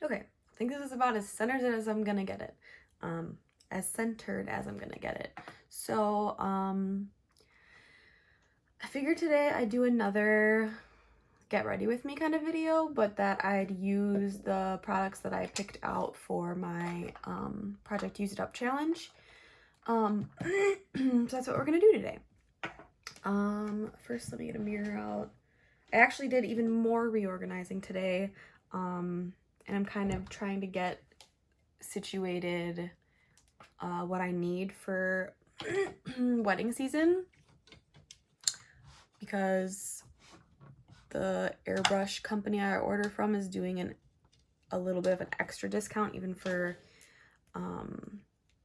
Okay, I think this is about as centered as I'm gonna get it. As centered as I'm gonna get it. So, I figured today I'd do another get ready with me kind of video, but that I'd use the products that I picked out for my Project Use It Up challenge. So that's what we're gonna do today. First let me get a mirror out. I actually did even more reorganizing today, and I'm kind of trying to get situated what I need for wedding season, because the Airbrush company I order from is doing a little bit of an extra discount even for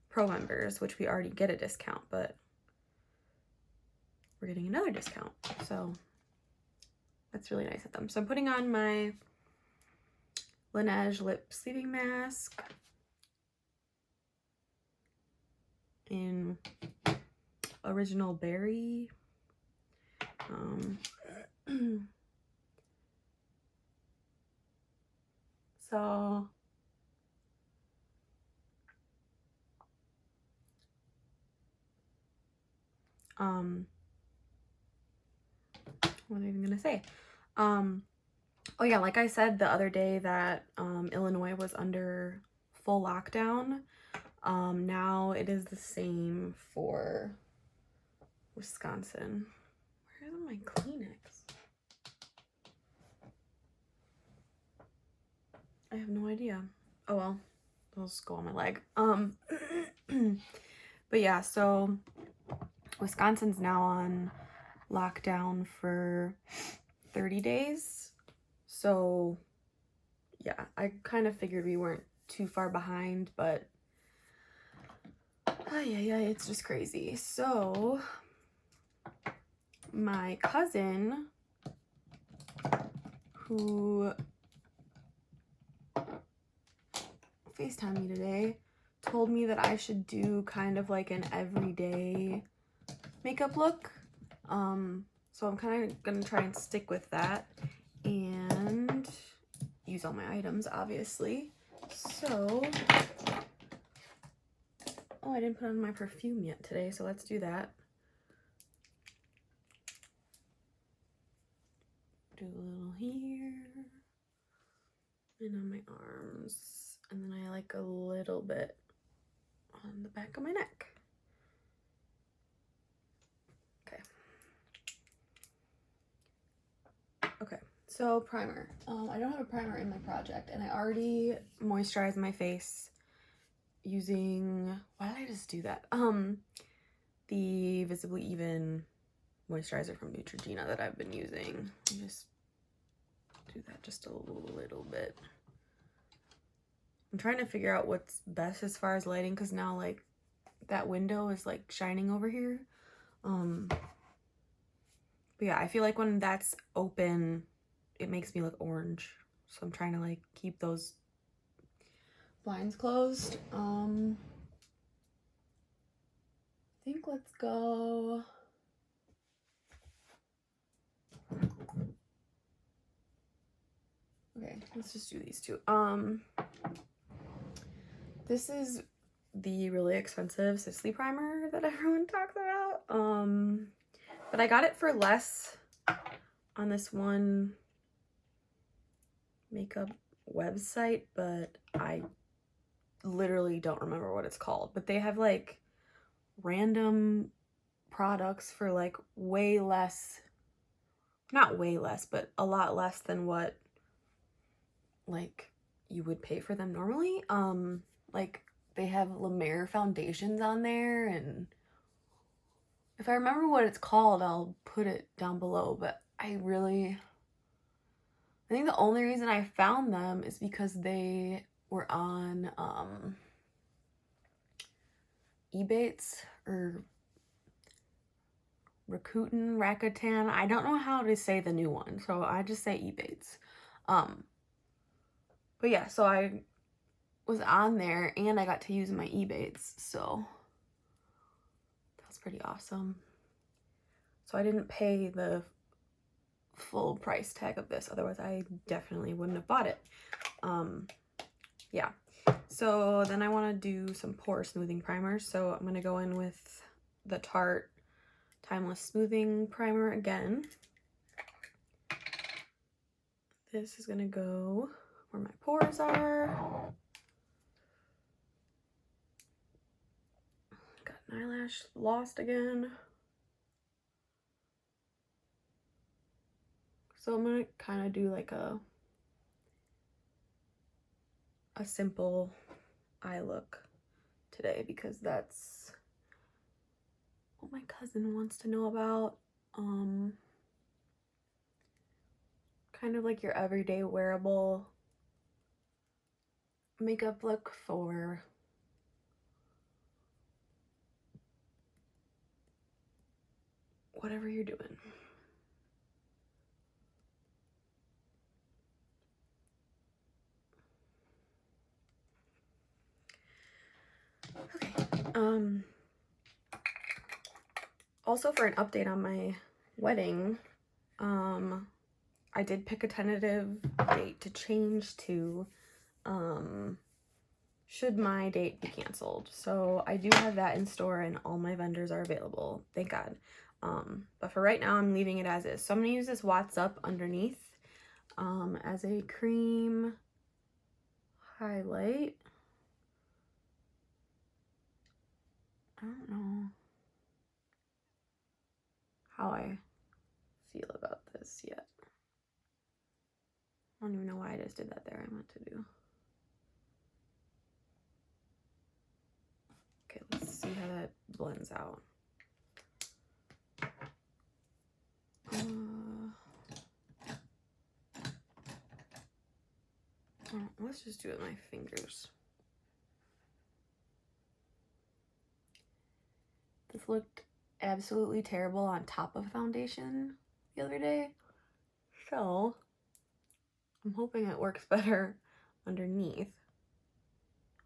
pro members, which we already get a discount, but we're getting another discount, so that's really nice of them. So I'm putting on my Laneige lip sleeving mask in Original Berry. So what am I even gonna say? Oh yeah, like I said the other day that Illinois was under full lockdown. Now it is the same for Wisconsin. Where's my Kleenex? I have no idea. Oh well, they'll just go on my leg. But yeah, so Wisconsin's now on lockdown for 30 days. So yeah, I kind of figured we weren't too far behind, but yeah, it's just crazy. So my cousin, who FaceTimed me today, told me that I should do kind of like an everyday makeup look. So I'm kind of gonna try and stick with that and use all my items, obviously. So, oh, I didn't put on my perfume yet today, so let's do that. Do a little here and on my arms, and then I like a little bit on the back of my neck. Okay, so primer. I don't have a primer in my project, and I already moisturized my face using, why did I just do that? The Visibly Even moisturizer from Neutrogena that I've been using. Just do that just a little bit. I'm trying to figure out what's best as far as lighting, because now like that window is like shining over here. But yeah, I feel like when that's open, it makes me look orange. So I'm trying to like keep those blinds closed. I think let's go. Okay, let's just do these two. This is the really expensive Sisley primer that everyone talks about. But I got it for less on this one makeup website, but I literally don't remember what it's called. But they have like random products for like way less, not way less, but a lot less than what like you would pay for them normally. Like they have La Mer foundations on there, and if I remember what it's called, I'll put it down below. But I think the only reason I found them is because they were on Ebates or Rakuten. I don't know how to say the new one, so I just say Ebates. But yeah, so I was on there and I got to use my Ebates, so that was pretty awesome. So I didn't pay the full price tag of this, otherwise I definitely wouldn't have bought it. yeah. So then I want to do some pore smoothing primers. So I'm going to go in with the Tarte Timeless Smoothing Primer again. This is going to go where my pores are. Got an eyelash lost again. So I'm going to kind of do like a simple eye look today because that's what my cousin wants to know about. Kind of like your everyday wearable makeup look for whatever you're doing. Okay. Also for an update on my wedding, I did pick a tentative date to change to, should my date be canceled. So I do have that in store and all my vendors are available, thank God. But for right now, I'm leaving it as is. So I'm gonna use this What's Up underneath, as a cream highlight. I don't know how I feel about this yet. I don't even know why I just did that there. I meant to do. Okay, let's see how that blends out. Let's just do it with my fingers. This looked absolutely terrible on top of foundation the other day, so I'm hoping it works better underneath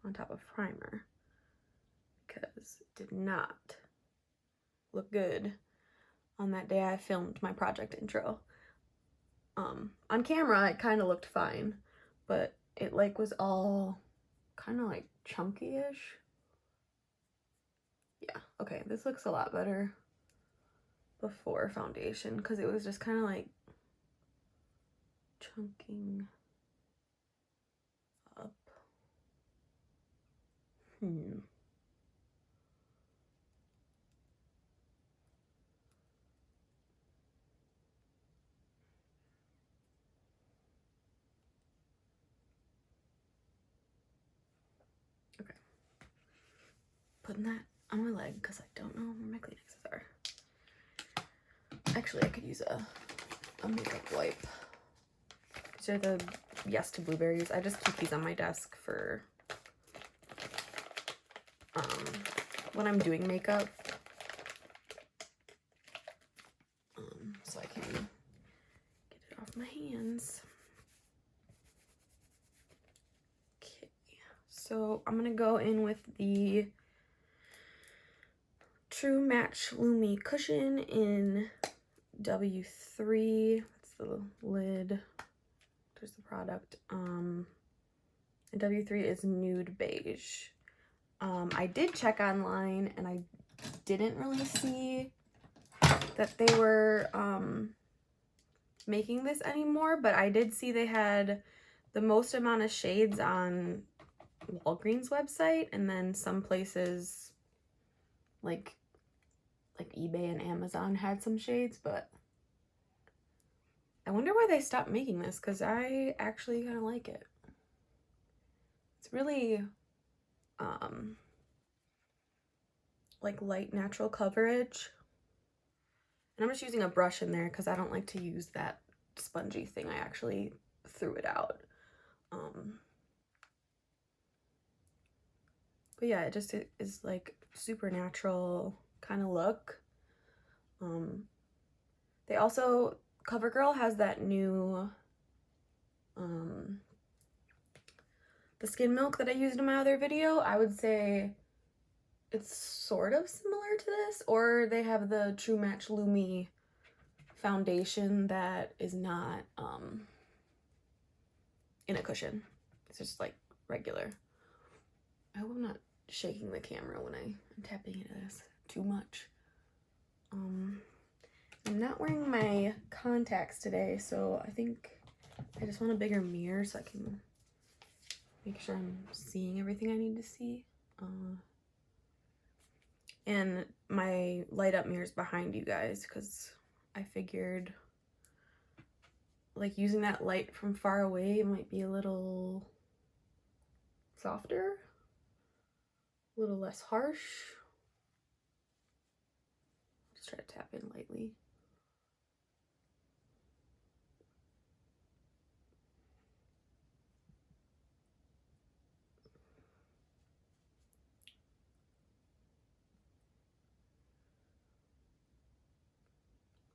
on top of primer, because it did not look good on that day I filmed my project intro. On camera it kind of looked fine, but it like was all kind of like chunky-ish. Yeah, okay, this looks a lot better before foundation because it was just kind of like chunking up. Okay. Putting that on my leg because I don't know where my Kleenexes are. Actually, I could use a makeup wipe. These are the Yes to Blueberries. I just keep these on my desk for when I'm doing makeup. So I can get it off my hands. Okay, so I'm gonna go in with the True Match Lumi Cushion in W3. That's the lid. There's the product. And W3 is Nude Beige. I did check online and I didn't really see that they were making this anymore, but I did see they had the most amount of shades on Walgreens website, and then some places like eBay and Amazon had some shades, but I wonder why they stopped making this because I actually kind of like it. It's really like light natural coverage, and I'm just using a brush in there because I don't like to use that spongy thing. I actually threw it out. But yeah, it just is like super natural kind of look. They also, CoverGirl has that new the skin milk that I used in my other video. I would say it's sort of similar to this, or they have the True Match Lumi foundation that is not in a cushion. It's just like regular. I hope I'm not shaking the camera when I'm tapping into this too much. I'm not wearing my contacts today, so I think I just want a bigger mirror so I can make sure I'm seeing everything I need to see. And my light up mirror's behind you guys because I figured like using that light from far away might be a little softer, a little less harsh. Just try to tap in lightly.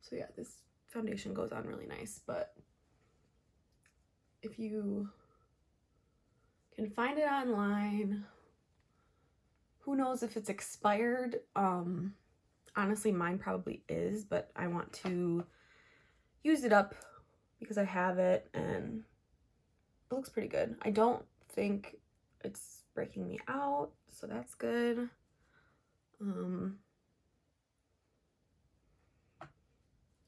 So yeah, this foundation goes on really nice, but if you can find it online, who knows if it's expired. Honestly, mine probably is, but I want to use it up because I have it and it looks pretty good. I don't think it's breaking me out, so that's good.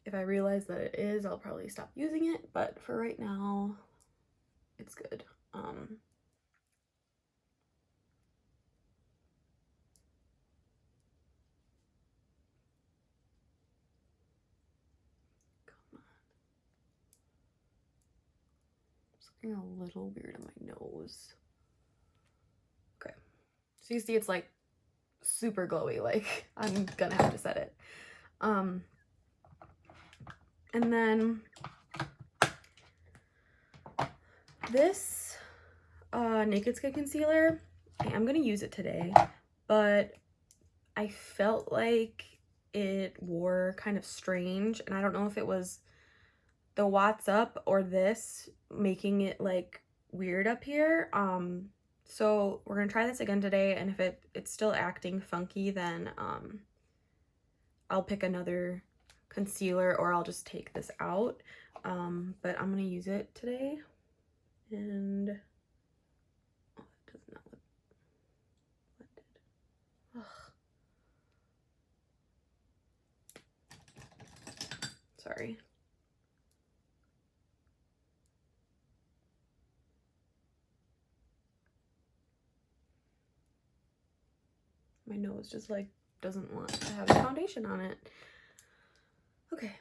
If I realize that it is, I'll probably stop using it, but for right now, it's good. It's looking a little weird on my nose. Okay, so you see it's like super glowy, like I'm gonna have to set it. And then this Naked Skin Concealer, I am gonna use it today, but I felt like it wore kind of strange, and I don't know if it was the Watts Up or this making it like weird up here. So we're gonna try this again today, and if it's still acting funky, then I'll pick another concealer or I'll just take this out. But I'm gonna use it today, and oh, it does not look blended. Ugh. Sorry. My nose just like doesn't want to have a foundation on it. Okay.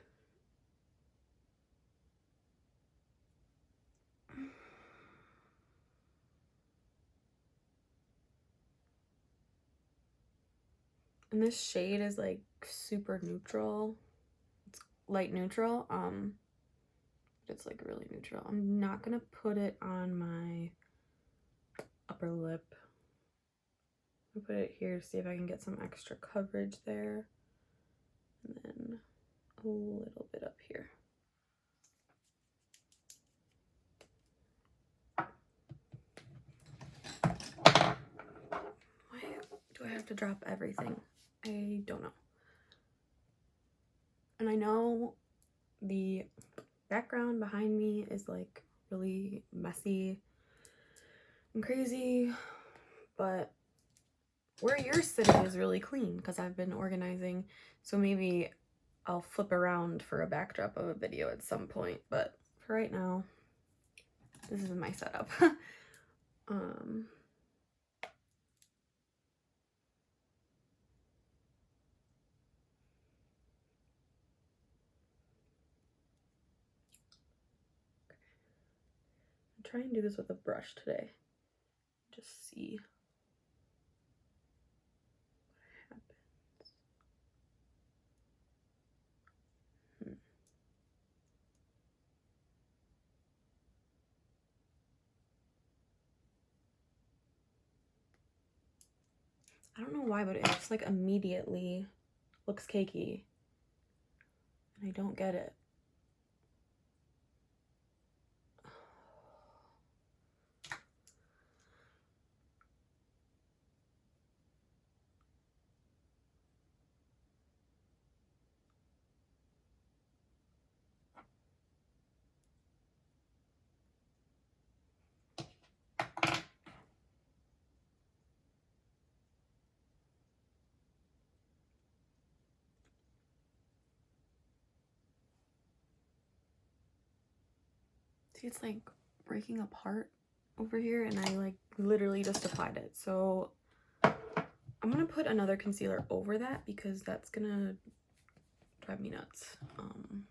And this shade is like super neutral. It's light neutral. It's like really neutral. I'm not gonna put it on my upper lip. I'll put it here to see if I can get some extra coverage there. And then a little bit up here. Why do I have to drop everything? I don't know. And I know the background behind me is like really messy and crazy, but where you're sitting is really clean because I've been organizing. So maybe I'll flip around for a backdrop of a video at some point, but for right now, this is my setup. Try and do this with a brush today. Just see what happens. I don't know why, but it just like immediately looks cakey. And I don't get it. See, it's like breaking apart over here, and I like literally just applied it. So I'm gonna put another concealer over that because that's gonna drive me nuts. I'm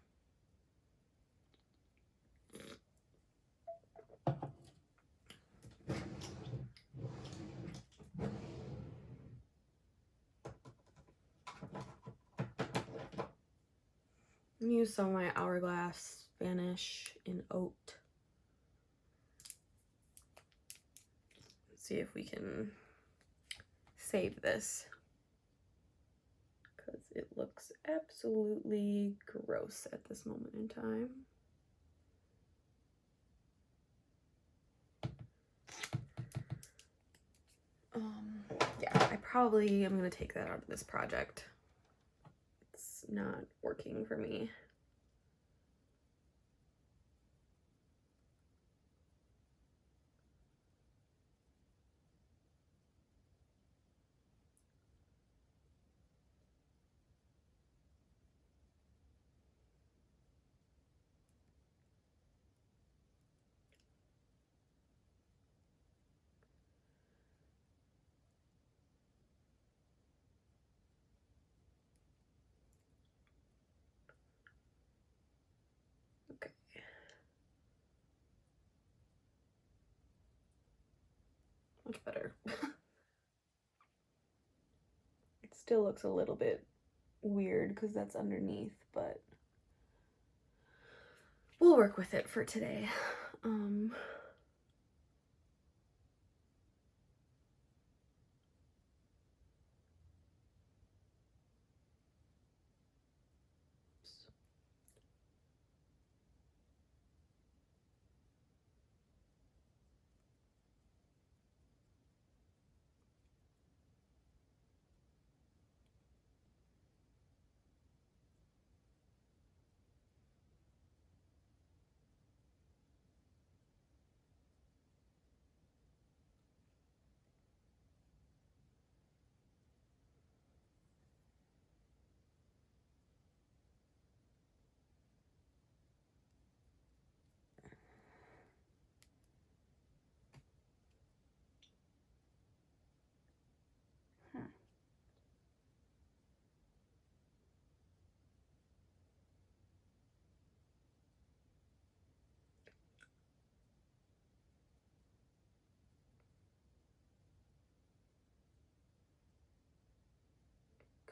gonna use some of my Hourglass Vanish in Oat. Let's see if we can save this, because it looks absolutely gross at this moment in time. Yeah, I probably am gonna take that out of this project. It's not working for me. Okay. Much better. It still looks a little bit weird because that's underneath, but we'll work with it for today.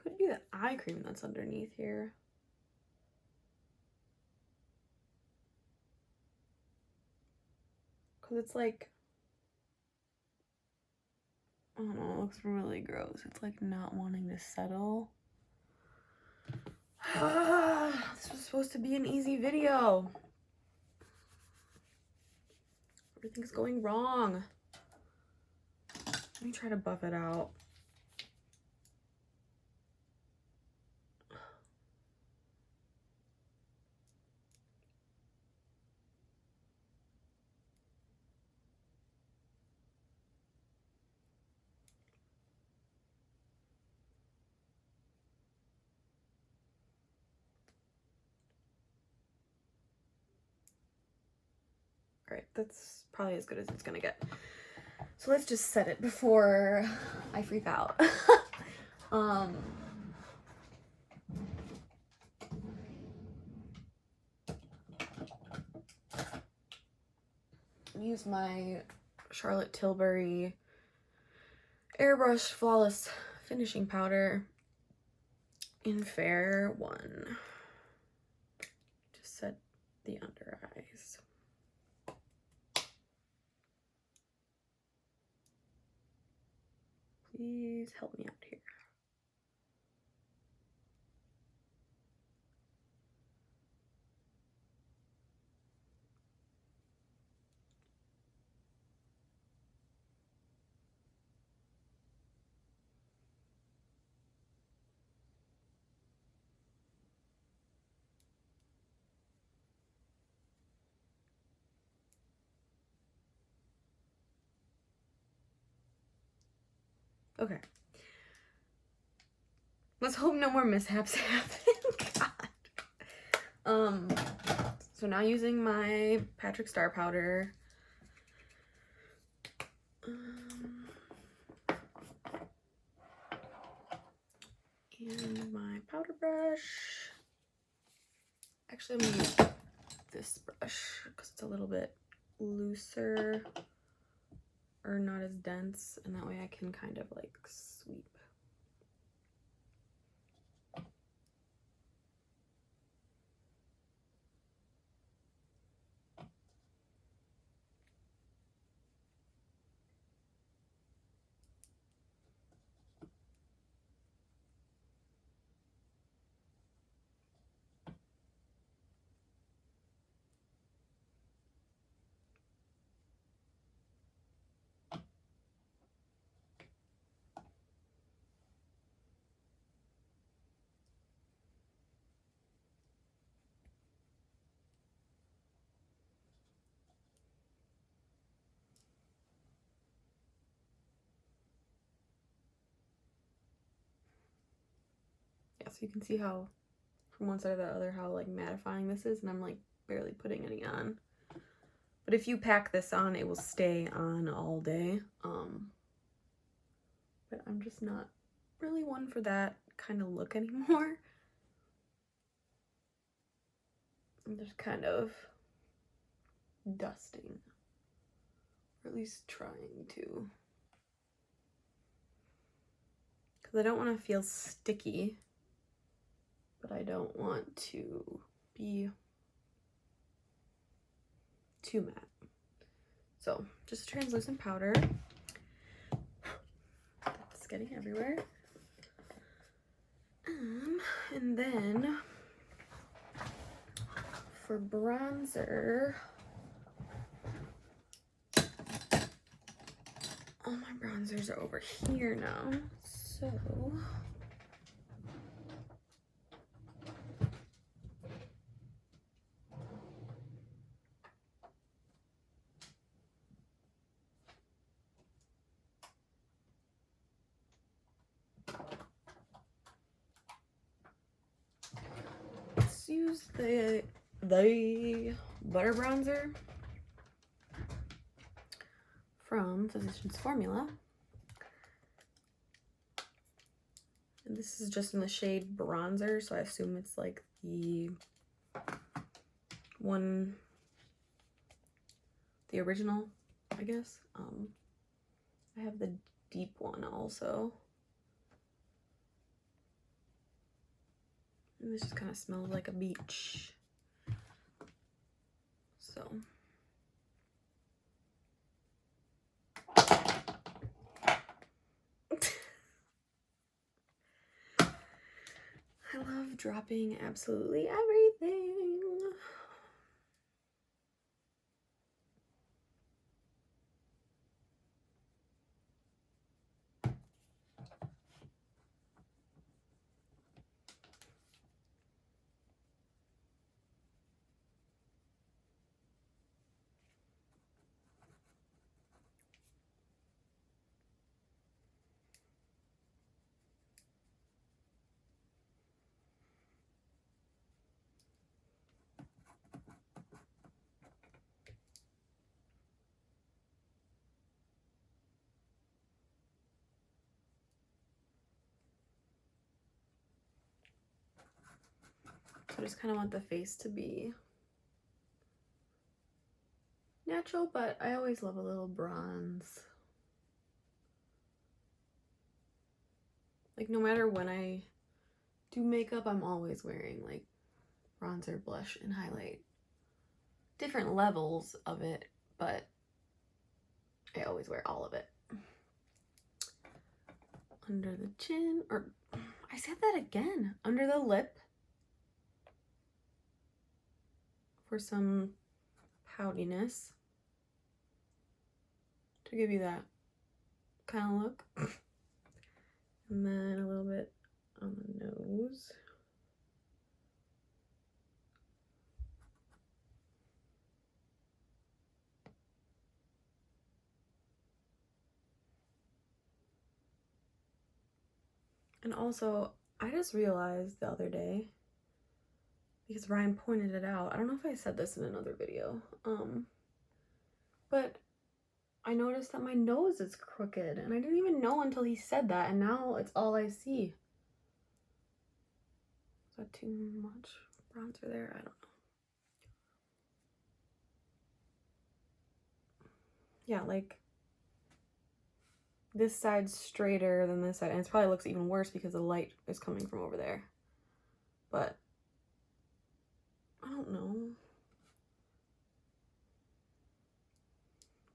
Could be the eye cream that's underneath here. Because it's like, I don't know, it looks really gross. It's like not wanting to settle. This was supposed to be an easy video. Everything's going wrong. Let me try to buff it out. All right, that's probably as good as it's gonna get. So let's just set it before I freak out. Use my Charlotte Tilbury Airbrush Flawless Finishing Powder in Fair 1. Just set the under eyes. Please help me out here. Okay. Let's hope no more mishaps happen. God. So So now using my Patrick Starrr powder. And my powder brush. Actually, I'm gonna use this brush because it's a little bit looser or not as dense, and that way I can kind of like sweep. Yeah, so you can see how from one side to the other how like mattifying this is, and I'm like barely putting any on. But if you pack this on, it will stay on all day. But I'm just not really one for that kind of look anymore. I'm just kind of dusting, or at least trying to, because I don't want to feel sticky, but I don't want to be too matte. So just a translucent powder. It's getting everywhere. And then for bronzer, all my bronzers are over here now, so let's use the butter bronzer from Physicians Formula. And this is just in the shade bronzer, so I assume it's like the one, the original, I guess. I have the deep one also. And this just kind of smells like a beach. So. I love dropping absolutely everything. I just kind of want the face to be natural, but I always love a little bronze. Like no matter when I do makeup, I'm always wearing like bronzer, blush, and highlight. Different levels of it, but I always wear all of it. Under the chin, or I said that again, under the lip for some poutiness to give you that kind of look. And then a little bit on the nose. And also, I just realized the other day because Ryan pointed it out. I don't know if I said this in another video, but I noticed that my nose is crooked, and I didn't even know until he said that, and now it's all I see. Is that too much bronzer there? I don't know. Yeah, like this side's straighter than this side, and it probably looks even worse because the light is coming from over there. But I don't know.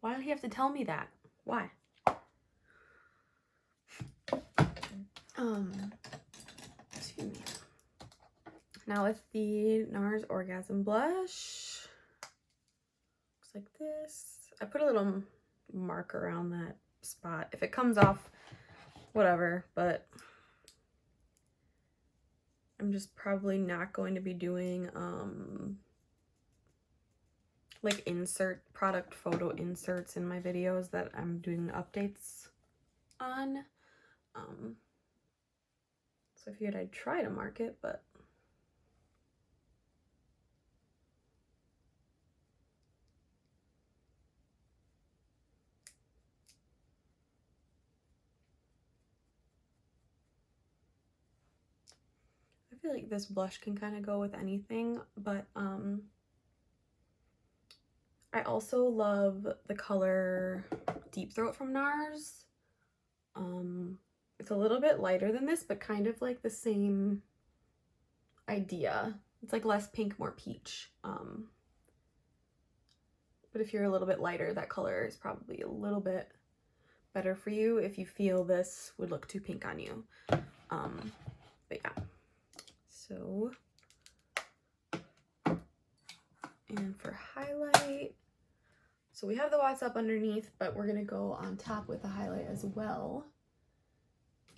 Why did he have to tell me that? Why? Excuse me. Now with the NARS Orgasm blush, looks like this. I put a little mark around that spot. If it comes off, whatever, but I'm just probably not going to be doing like product photo inserts in my videos that I'm doing updates on. So I figured I'd try to mark it, but I feel like this blush can kind of go with anything, but I also love the color Deep Throat from NARS. It's a little bit lighter than this, but kind of like the same idea. It's like less pink, more peach. But if you're a little bit lighter, that color is probably a little bit better for you if you feel this would look too pink on you. But yeah. So, and for highlight, so we have the What's Up underneath, but we're gonna go on top with the highlight as well.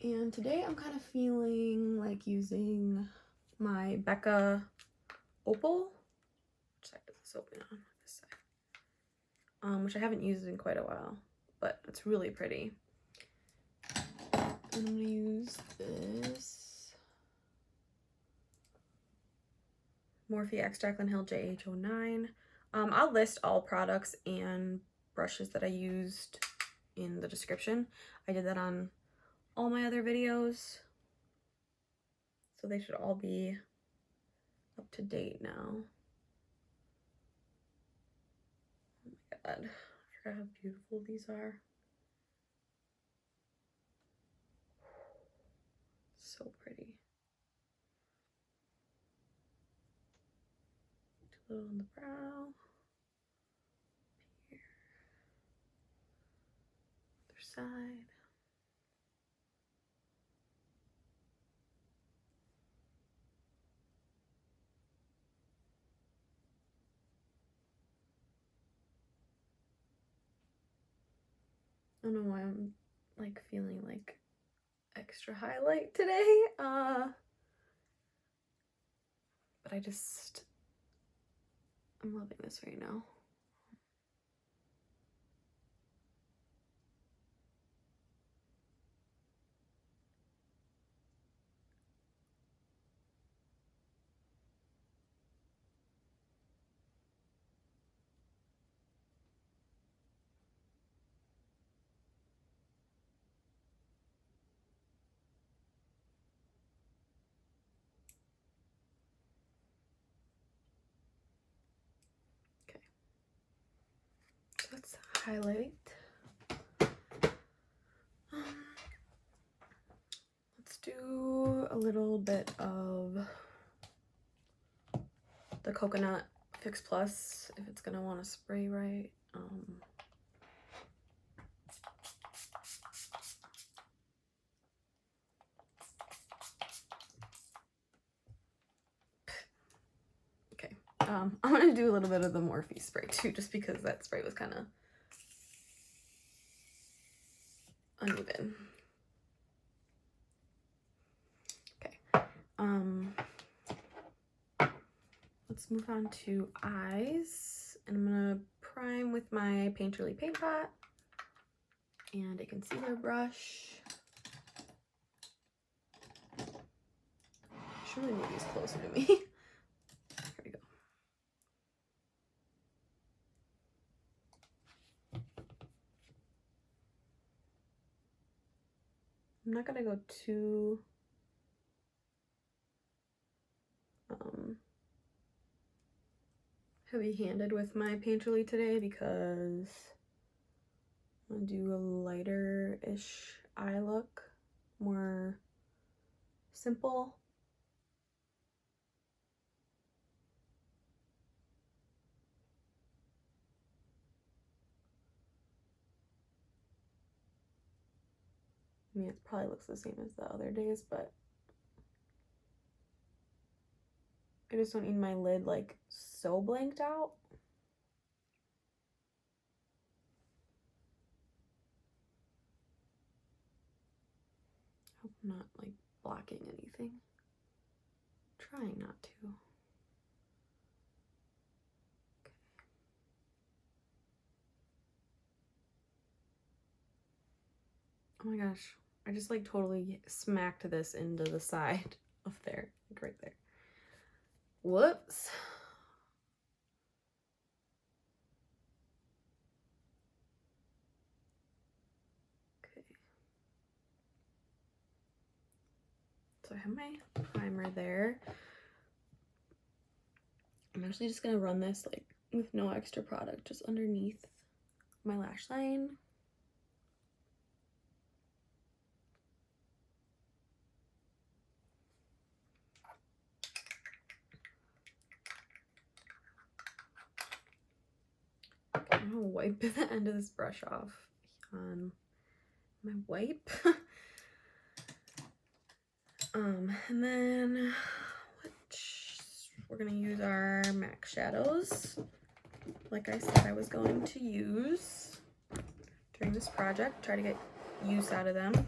And today I'm kind of feeling like using my BECCA Opal. Which side does this open on? This side. Which I haven't used in quite a while, but it's really pretty. And I'm gonna use this Morphe X Jaclyn Hill JH09. I'll list all products and brushes that I used in the description. I did that on all my other videos, so they should all be up to date now. Oh my god, I forgot how beautiful these are. So pretty. A little on the brow. Here. Other side. I don't know why I'm like feeling like extra highlight today. But I'm loving this right now. Let's highlight. Let's do a little bit of the Coconut Fix Plus if it's gonna want to spray right. Okay, I'm gonna do a little bit of the Morphe spray too, just because that spray was kind of uneven. Okay, let's move on to eyes, and I'm gonna prime with my Painterly Paint Pot and a concealer brush. I should really move these closer to me. I'm not gonna go too heavy-handed with my painterly today because I'm gonna do a lighter-ish eye look, more simple. I mean, it probably looks the same as the other days, but I just don't need my lid like so blanked out. Hope I'm not like blocking anything. Trying not to. Okay. Oh my gosh, I just like totally smacked this into the side of there, like right there. Whoops. Okay. So I have my primer there. I'm actually just gonna run this like with no extra product, just underneath my lash line. I'm gonna wipe the end of this brush off on my wipe. And then we're gonna use our MAC shadows, like I said I was going to use during this project, try to get use out of them.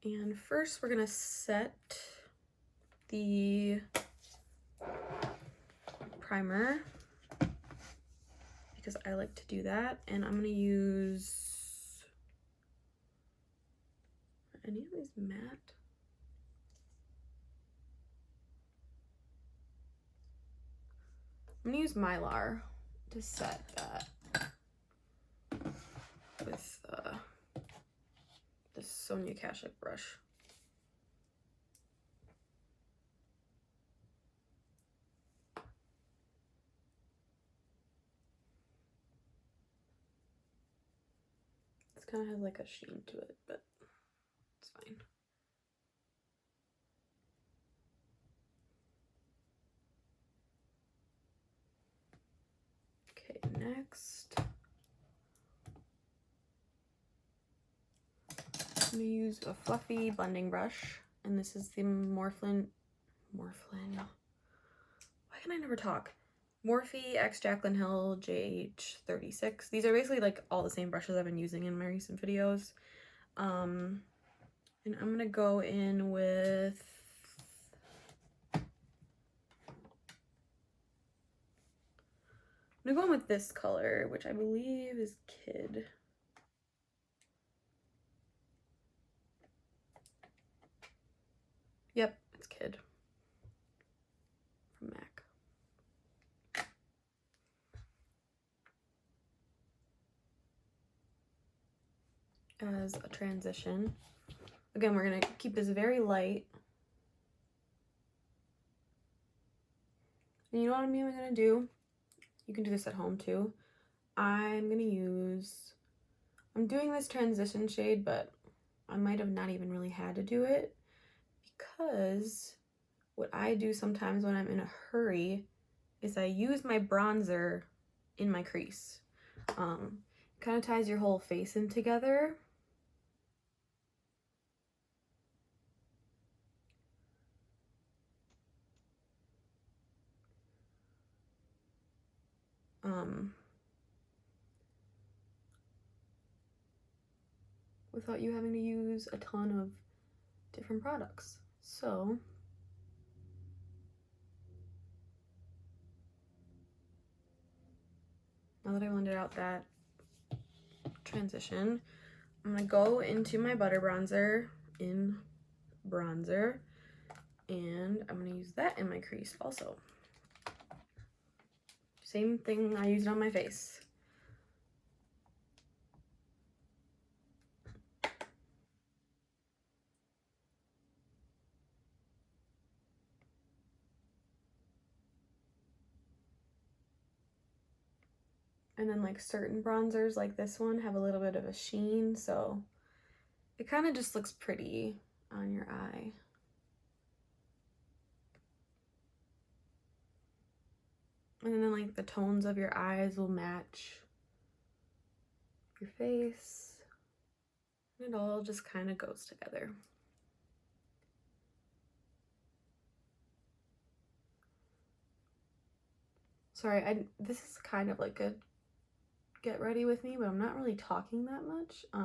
And first we're gonna set the primer because I like to do that, and I'm gonna use any of these matte. I'm gonna use Mylar to set that with this Sonia Kashuk brush. This kind of has like a sheen to it, but it's fine. Okay, next I'm gonna use a fluffy blending brush, and this is the Morphe. Why can I never talk? Morphe X Jaclyn Hill JH36. These are basically like all the same brushes I've been using in my recent videos. And I'm gonna go in with this color, which I believe is Kid. Yep, it's Kid from MAC. As a transition. Again, we're gonna keep this very light. And you know what I'm gonna do? You can do this at home too. I'm doing this transition shade, but I might have not even really had to do it because what I do sometimes when I'm in a hurry is I use my bronzer in my crease. Kind of ties your whole face in together. Without you having to use a ton of different products. So now that I blended out that transition, I'm gonna go into my butter bronzer in bronzer, and I'm gonna use that in my crease also. Same thing I used on my face. And then like certain bronzers like this one have a little bit of a sheen, so it kind of just looks pretty on your eye. And then like the tones of your eyes will match your face. And it all just kind of goes together. Sorry, this is kind of like a get ready with me, but I'm not really talking that much. I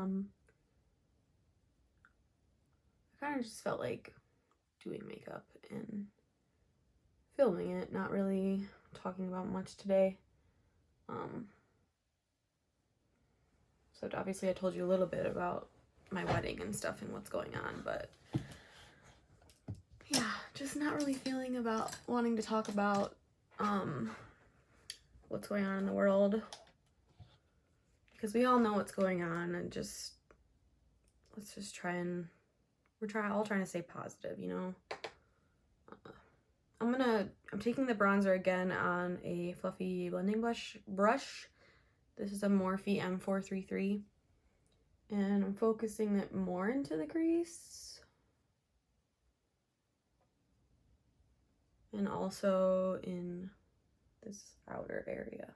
kind of just felt like doing makeup and filming it, not really talking about much today. So obviously I told you a little bit about my wedding and stuff and what's going on, but yeah, just not really feeling about wanting to talk about what's going on in the world, because we all know what's going on, and just let's just try and we're all trying to stay positive, you know. I'm taking the bronzer again on a fluffy blending brush. This is a Morphe M433, and I'm focusing it more into the crease and also in this outer area.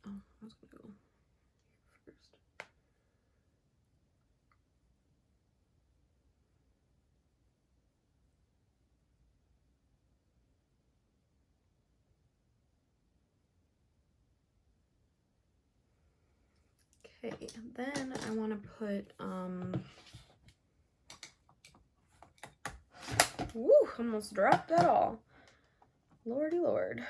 Oh, I was gonna go here first. Okay, and then I want to put woo, almost dropped that all. Lordy Lord.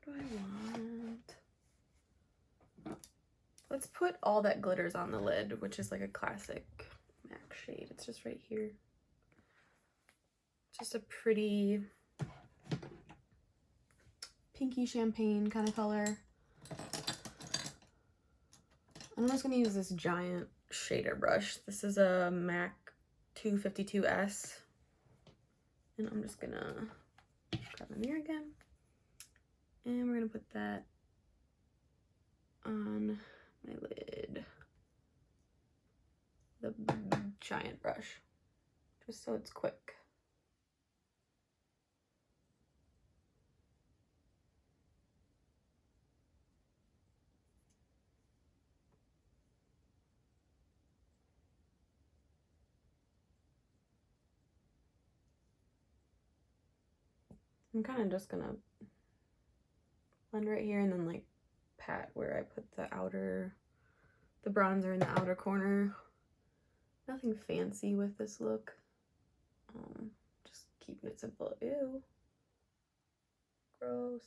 What do I want? Let's put All That Glitters on the lid, which is like a classic MAC shade. It's just right here. Just a pretty pinky champagne kind of color. I'm just going to use this giant shader brush. This is a MAC 252S. And I'm just going to grab my mirror again. And we're going to put that on my lid. The giant brush. Just so it's quick. I'm kind of just gonna blend right here and then like pat where I put the bronzer in the outer corner. Nothing fancy with this look. Just keeping it simple. Ew. Gross.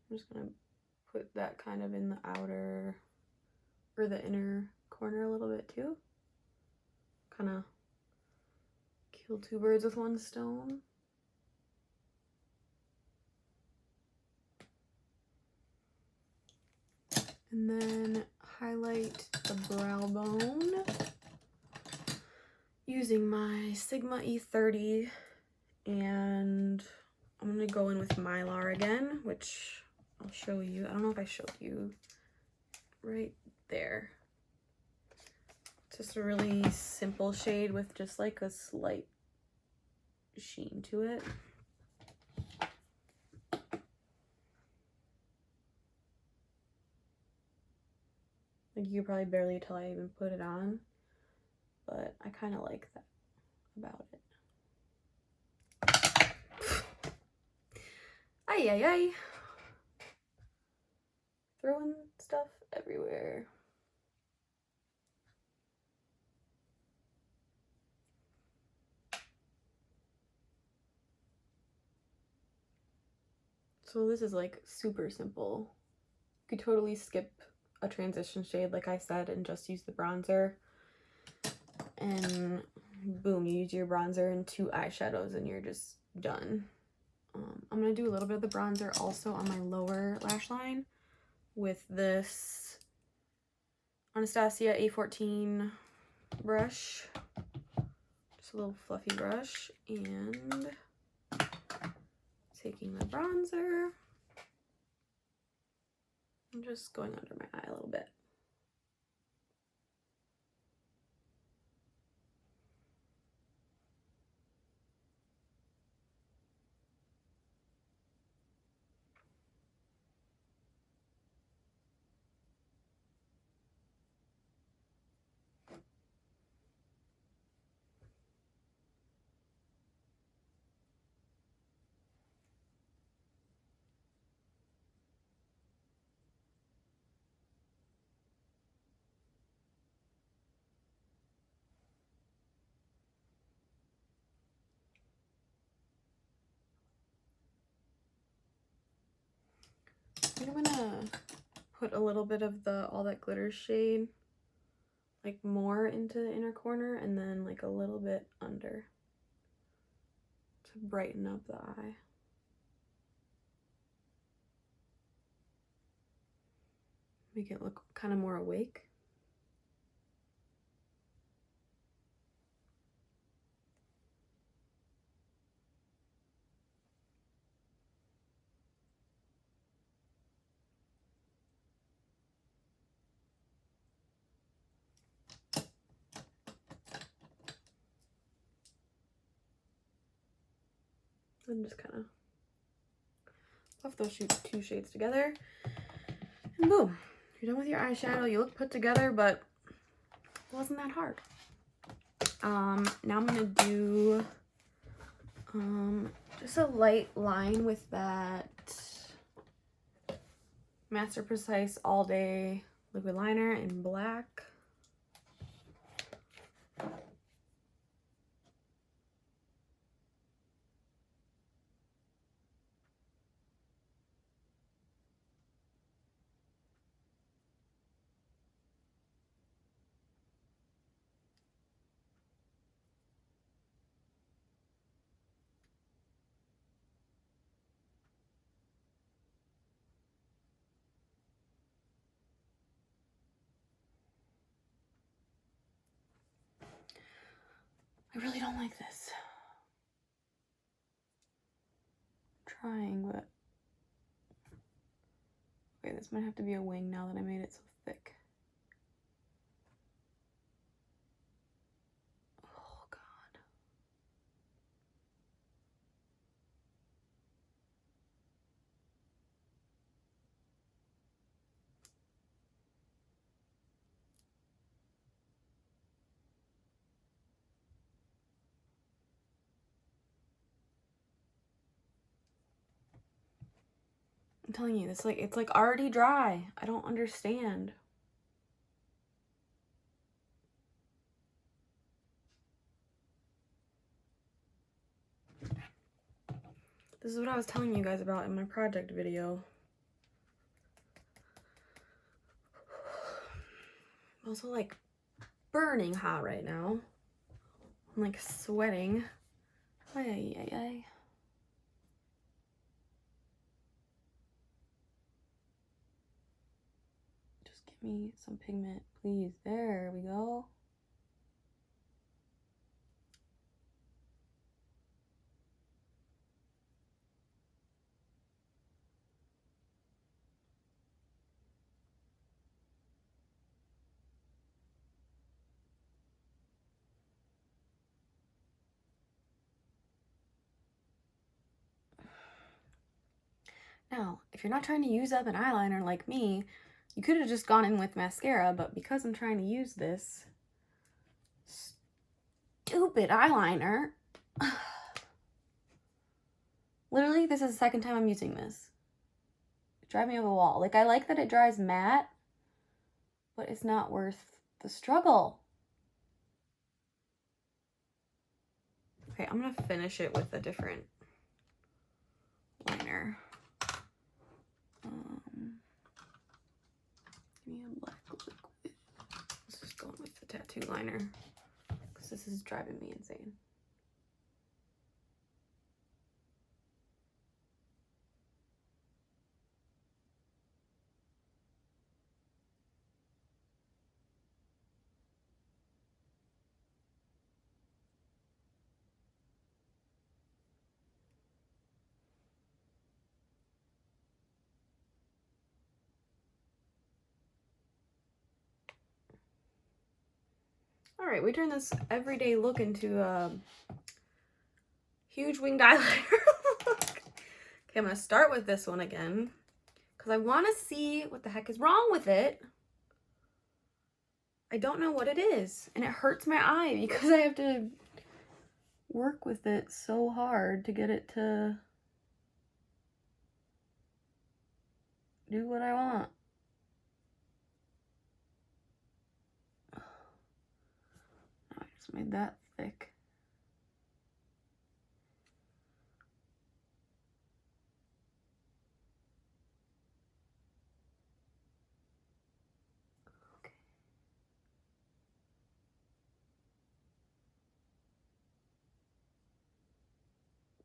I'm just gonna put that kind of in the outer or the inner corner a little bit too. Kind of kill two birds with one stone. And then highlight the brow bone using my Sigma E30, and I'm gonna go in with Mylar again, which I'll show you. I don't know if I showed you right there. It's just a really simple shade with just like a slight sheen to it. Like you could probably barely tell I even put it on, but I kind of like that about it. Ay, ay, ay. Throwing stuff everywhere. So this is like super simple. You could totally skip a transition shade like I said and just use the bronzer. And boom, you use your bronzer and 2 eyeshadows and you're just done. I'm going to do a little bit of the bronzer also on my lower lash line with this Anastasia A14 brush. Just a little fluffy brush, and taking my bronzer and just going under my eye a little bit. I'm gonna put a little bit of the All That Glitters shade, like more into the inner corner, and then like a little bit under to brighten up the eye. Make it look kind of more awake. And just kind of buff those 2 shades together, and boom, you're done with your eyeshadow. You look put together, but it wasn't that hard. Now I'm gonna do just a light line with that Master Precise All Day liquid liner in black. I really don't like this. I'm trying, but okay, this might have to be a wing now that I made it so thick. Oh God. I'm telling you, it's like already dry. I don't understand. This is what I was telling you guys about in my project video. I'm also like burning hot right now. I'm like sweating. Ay, ay, ay. Just give me some pigment, please. There we go. Now, if you're not trying to use up an eyeliner like me, you could have just gone in with mascara, but because I'm trying to use this stupid eyeliner, literally, this is the second time I'm using this. It drives me over the wall. Like, I like that it dries matte, but it's not worth the struggle. Okay, I'm gonna finish it with a different liner. tattoo liner because this is driving me insane. All right, we turn this everyday look into a huge winged eyeliner look. Okay, I'm gonna start with this one again because I want to see what the heck is wrong with it. I don't know what it is, and it hurts my eye because I have to work with it so hard to get it to do what I want. I just made that thick. Okay.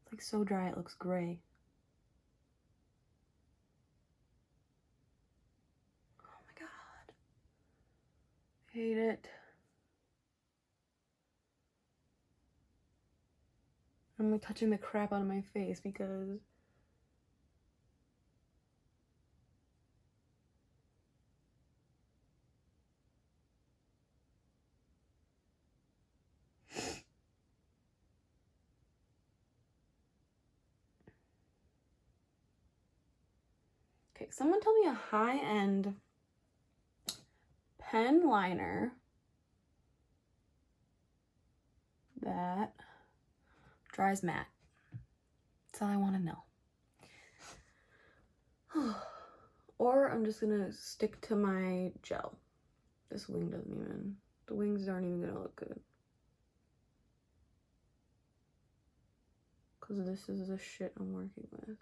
It's like so dry it looks gray. Oh my god. Hate it. I'm like touching the crap out of my face because okay, someone tell me a high-end pen liner that dries matte. That's all I want to know. Or I'm just gonna stick to my gel. This wing doesn't even, the wings aren't even gonna look good. Because this is the shit I'm working with.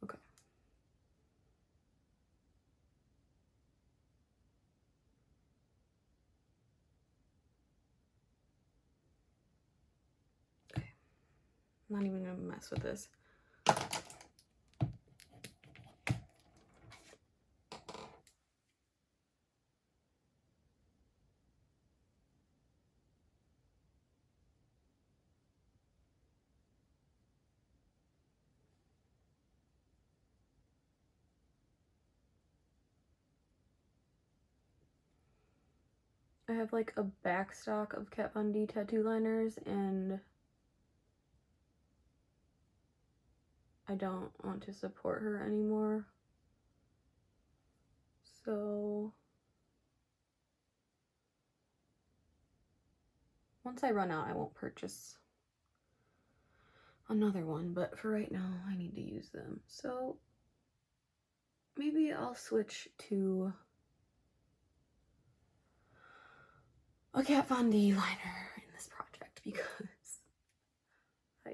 Okay. Okay. I'm not even gonna mess with this. I have like a back stock of Kat Von D tattoo liners and I don't want to support her anymore. So once I run out, I won't purchase another one, but for right now, I need to use them. So maybe I'll switch to a Kat Von D liner in this project because the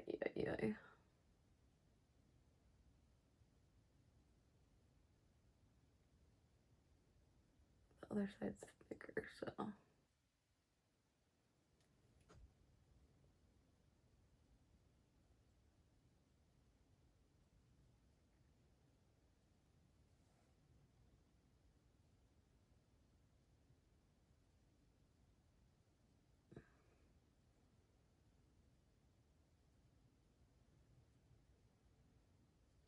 other side's thicker, so.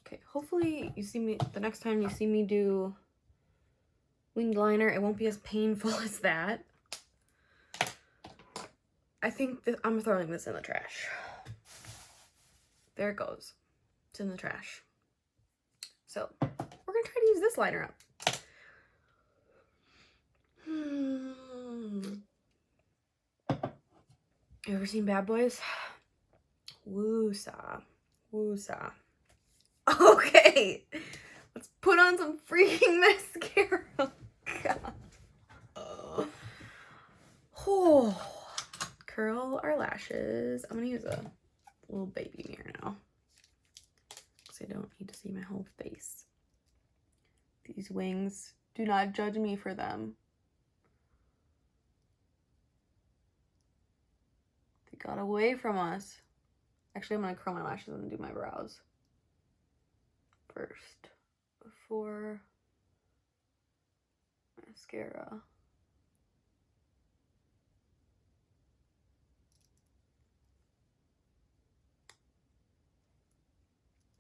Okay, hopefully you see me, the next time you see me do winged liner, it won't be as painful as that. I think that I'm throwing this in the trash. There it goes. It's in the trash. So we're gonna try to use this liner up. You ever seen Bad Boys? Woo-saw. Woo-saw. Okay, let's put on some freaking mascara. Oh, God. Oh. Curl our lashes. I'm gonna use a little baby mirror now because I don't need to see my whole face. These wings, do not judge me for them. They got away from us. Actually, I'm gonna curl my lashes and do my brows first before mascara.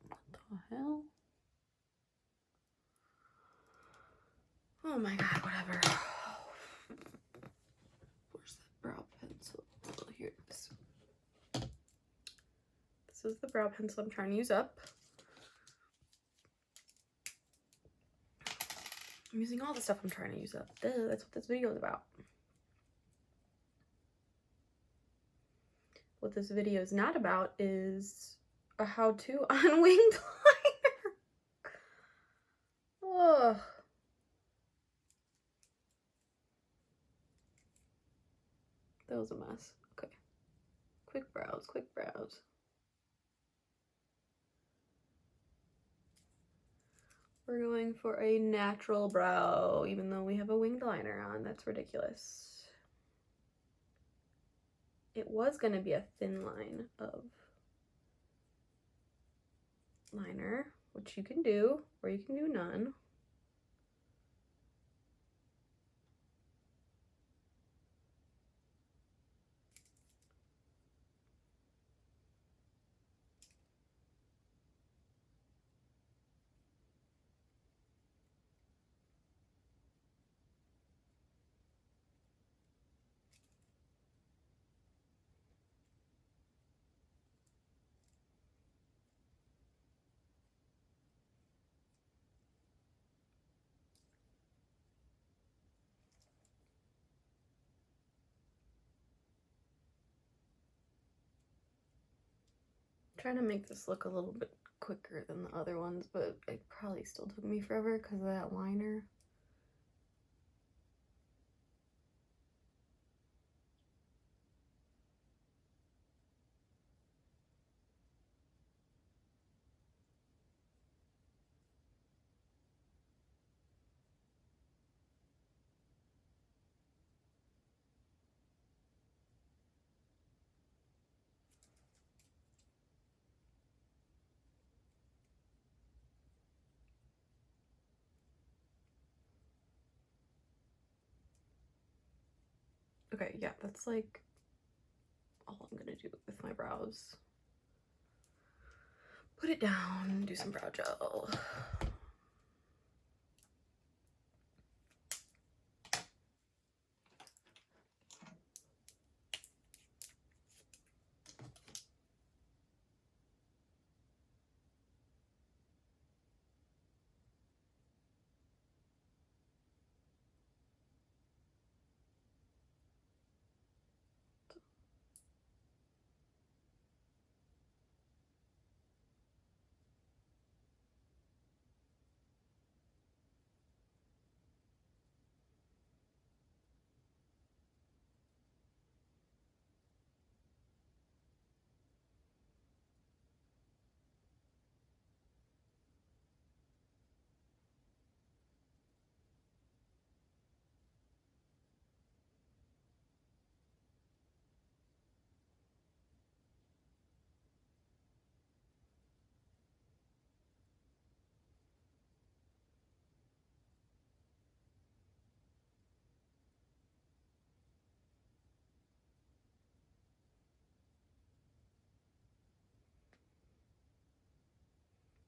What the hell? Oh my god, whatever. Where's that brow pencil? Oh, here it is. This is the brow pencil I'm trying to use up. I'm using all the stuff I'm trying to use up. Duh, that's what this video is about. What this video is not about is a how-to on winged liner. Ugh. That was a mess. Okay. Quick brows, quick brows. We're going for a natural brow, even though we have a winged liner on. That's ridiculous. It was going to be a thin line of liner, which you can do, or you can do none. Trying to make this look a little bit quicker than the other ones, but it probably still took me forever because of that liner. Okay, yeah, that's like all I'm gonna do with my brows. Put it down, do some brow gel.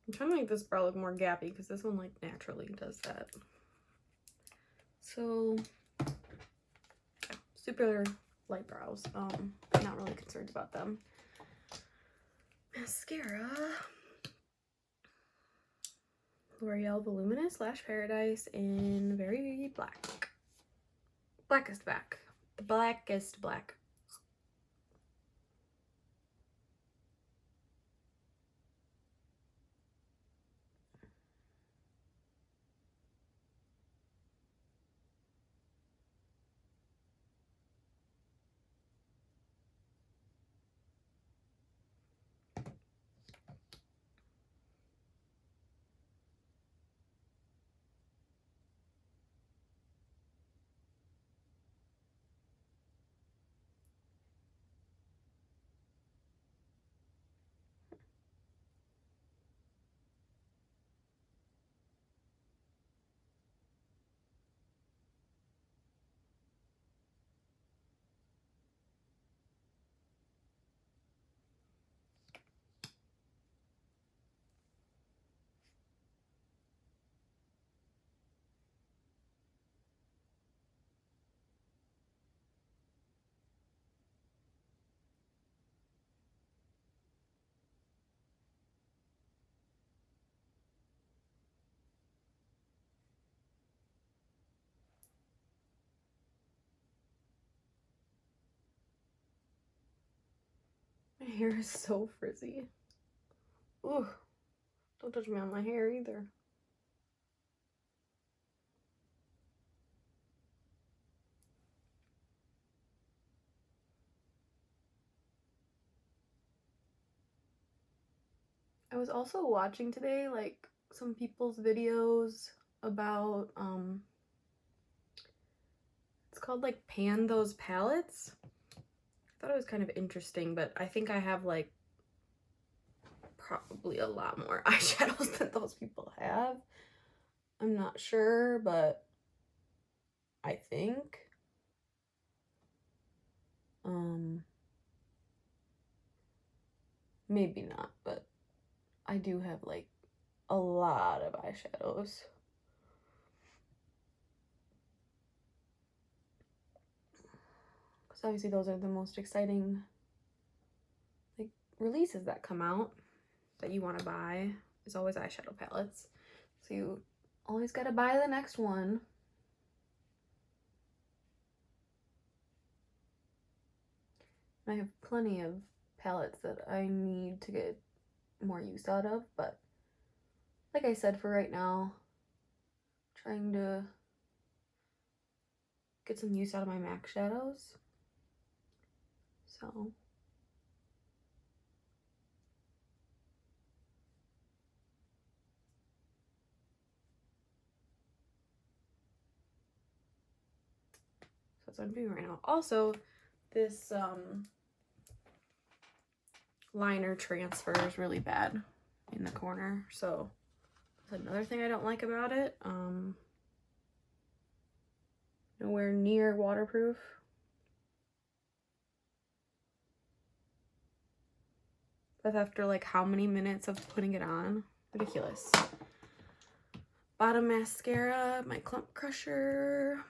I'm trying to make this brow look more gappy because this one like naturally does that. So yeah, super light brows. Not really concerned about them. Mascara. L'Oreal Voluminous Lash Paradise in very black. Blackest black. The blackest black. My hair is so frizzy. Ooh, don't touch me on my hair either. I was also watching today, like, some people's videos about, it's called, like, Pan Those Palettes. I thought it was kind of interesting, but I think I have, like, probably a lot more eyeshadows than those people have. I'm not sure, but I think. Maybe not, but I do have, like, a lot of eyeshadows. Because obviously those are the most exciting, like, releases that come out that you want to buy, is always eyeshadow palettes. So you always got to buy the next one. I have plenty of palettes that I need to get more use out of, but like I said, for right now, trying to get some use out of my MAC shadows. So that's what I'm doing right now. Also, this liner transfer is really bad in the corner, so that's another thing I don't like about it. Nowhere near waterproof. But after, like, how many minutes of putting it on? Ridiculous. Bottom mascara, my Clump Crusher.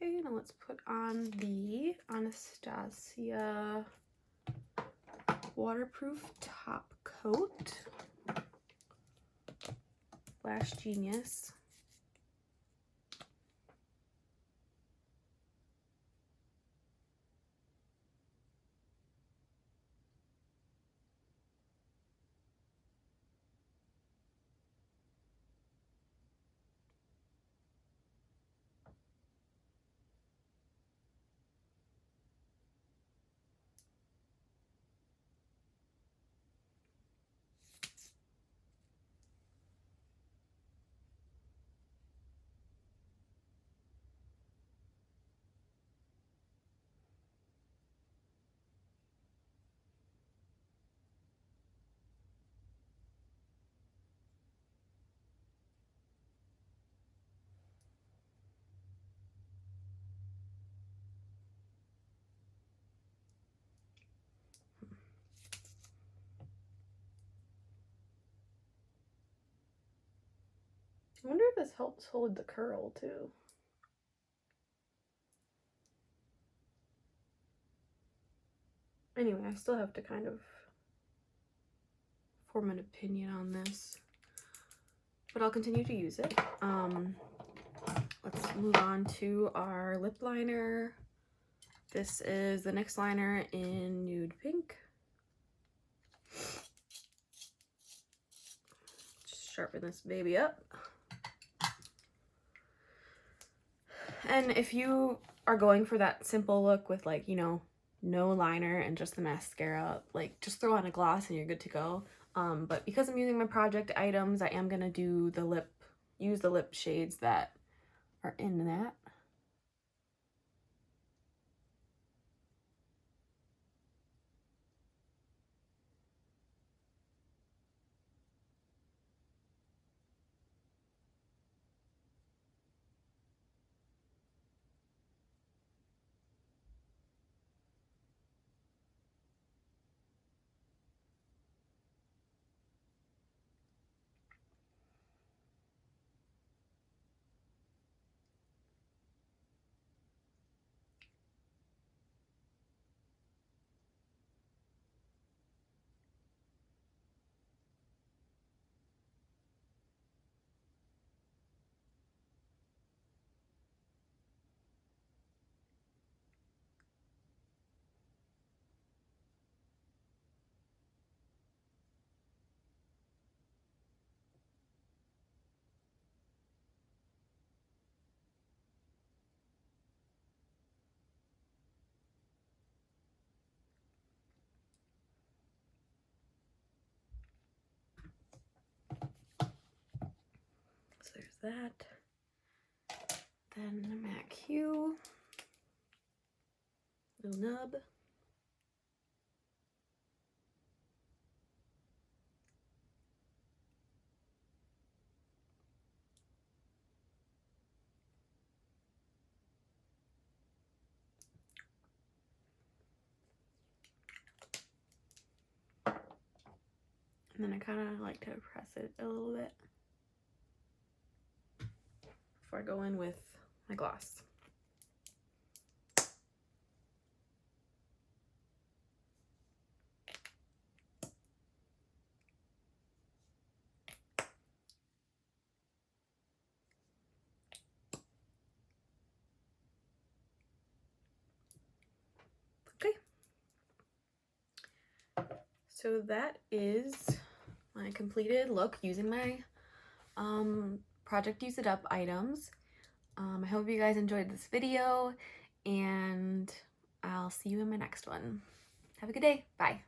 Okay, now let's put on the Anastasia waterproof top coat. Lash Genius. I wonder if this helps hold the curl too. Anyway, I still have to kind of form an opinion on this, but I'll continue to use it. Let's move on to our lip liner. This is the NYX liner in Nude Pink. Just sharpen this baby up. And if you are going for that simple look with, like, you know, no liner and just the mascara, like, just throw on a gloss and you're good to go. But because I'm using my project items, I am gonna do the use the lip shades that are in that. that. Then the MAC Hue. Little nub. And then I kind of like to press it a little bit before I go in with my gloss. Okay. So that is my completed look using my Project Use It Up items. I hope you guys enjoyed this video, and I'll see you in my next one. Have a good day. Bye.